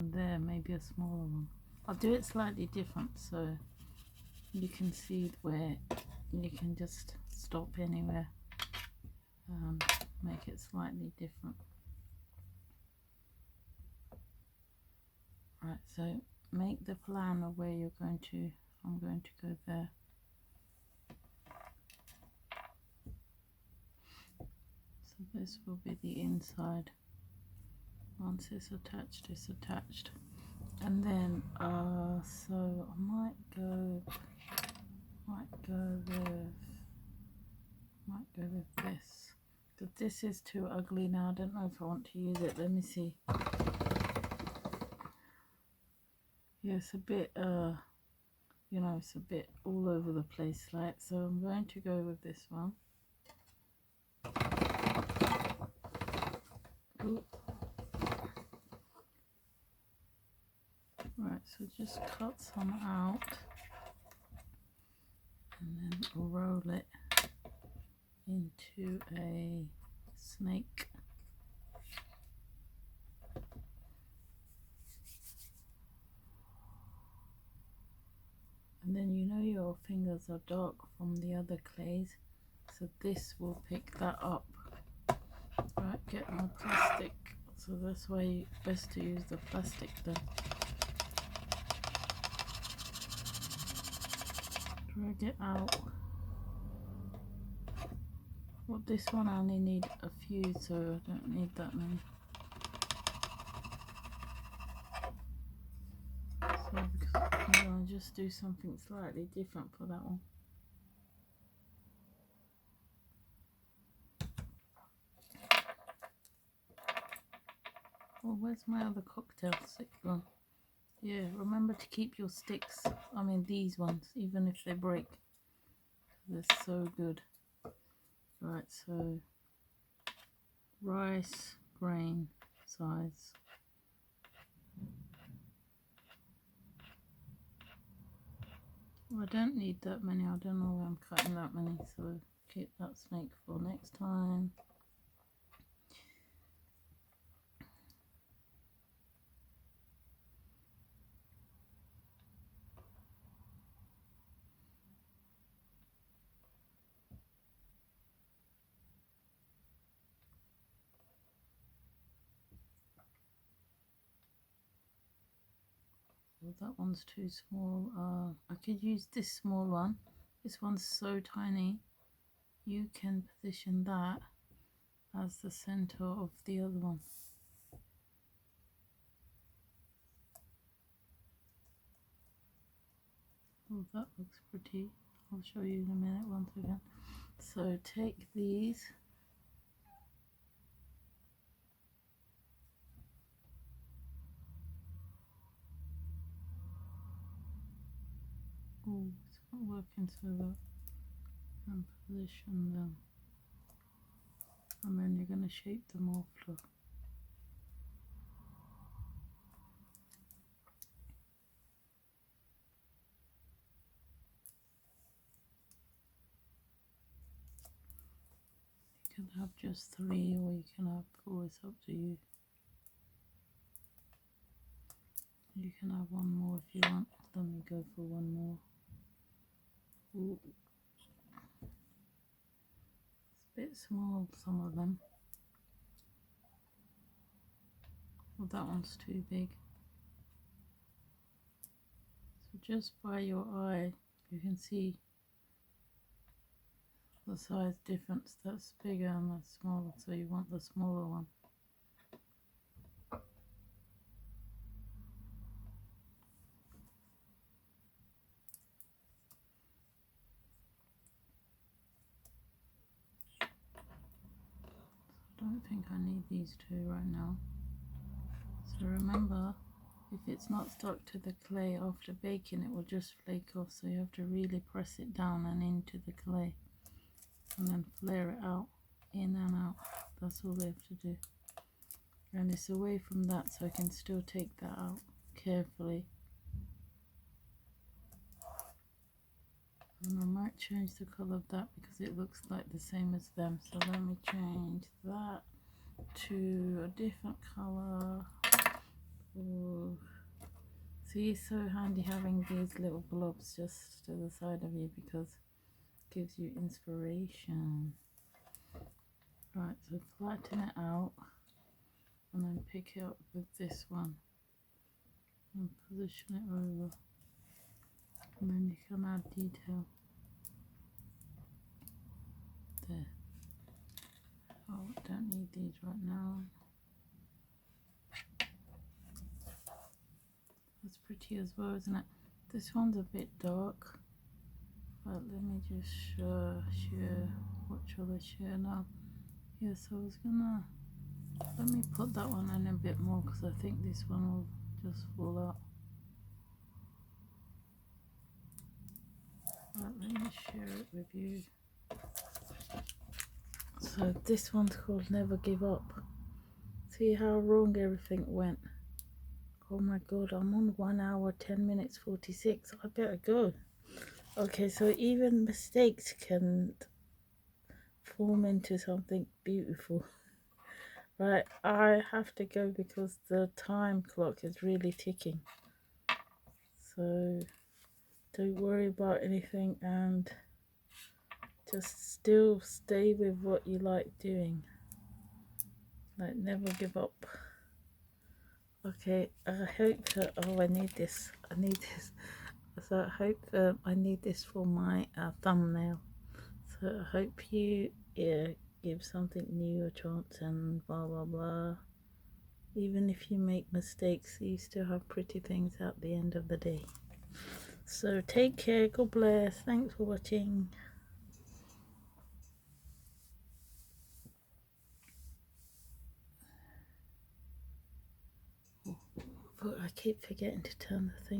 And there, maybe a smaller one. I'll do it slightly different so you can see where you can just stop anywhere. Make it slightly different. Right, so make the plan of where you're going to. I'm going to go there. So this will be the inside. Once it's attached. And then so I might go with this. But this is too ugly now. I don't know if I want to use it. Let me see. Yeah, it's a bit you know, it's a bit all over the place, like, so I'm going to go with this one. Ooh. Right, so just cut some out and then roll it into a snake. And then you know your fingers are dark from the other clays, so this will pick that up. Right, get my plastic. So that's why best to use the plastic then. Drag it out. Well, this one I only need a few, so I don't need that many. So I'm going to just do something slightly different for that one. Well, where's my other cocktail stick gone? Yeah, remember to keep your sticks, I mean these ones, even if they break. They're so good. Right, so rice grain size. Well, I don't need that many. I don't know why I'm cutting that many, so keep that snake for next time. Well, that one's too small. I could use this small one. This one's so tiny. You can position that as the center of the other one. Oh, that looks pretty. I'll show you in a minute once again. So take these. Oh, it's not working so well. And position them. And then you're going to shape them off. Look. You can have just 3 or you can have 4, it's up to you. You can have 1 more if you want. Let me go for 1 more. Ooh. It's a bit small, some of them. Well, that one's too big. So just by your eye, you can see the size difference. That's bigger and that's smaller, so you want the smaller one. I don't think I need these 2 right now. So remember, if it's not stuck to the clay after baking, it will just flake off, so you have to really press it down and into the clay and then flare it out, in and out. That's all we have to do. And it's away from that, so I can still take that out carefully. And I might change the colour of that because it looks like the same as them. So let me change that to a different colour. Ooh. See, it's so handy having these little blobs just to the side of you because it gives you inspiration. Right, so flatten it out and then pick it up with this one and position it over, and then you can add detail there. Oh, don't need these right now. That's pretty as well, isn't it? This one's a bit dark, but let me just share. What shall I share now? Yes, I was gonna, let me put that one in a bit more because I think this one will just fall out. Right, let me share it with you. So this one's called Never Give Up. See how wrong everything went. Oh my god, I'm on 1 hour 10 minutes 46. I better go. Okay, so even mistakes can form into something beautiful. Right, I have to go because the time clock is really ticking. So don't worry about anything and just still stay with what you like doing. Like, never give up. Okay, I hope that, oh, I need this. So I hope I need this for my thumbnail. So I hope you give something new a chance and blah blah blah. Even if you make mistakes, you still have pretty things at the end of the day. So take care, God bless, thanks for watching. But I keep forgetting to turn the thing